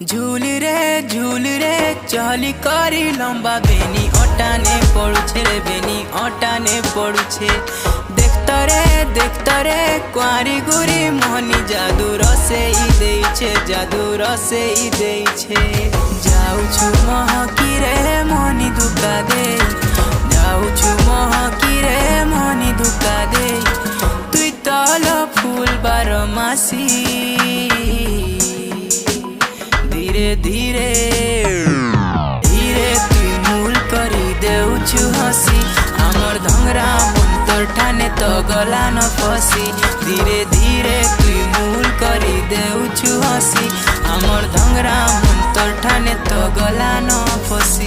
झूल रे चली करी लंबा बेनी अटाने पड़ुछे रे बेनी अटाने पड़ुछे देखता रे कुआरी गुरी मोहनी जादू रसे जादू रसे जाऊछु महकी रे मोहनी धुका दे जाऊछु महकी रे मोहनी धुका दे तुई तल फूल बारमासी धीरे धीरे तुई मूल करी देउछु हसी हमर धंगरा मंतर ठाने तो गला न फसी धीरे धीरे तुई मूल करी देउछु हसी हमर धंगरा मंतर ठाने तो गला न फसी।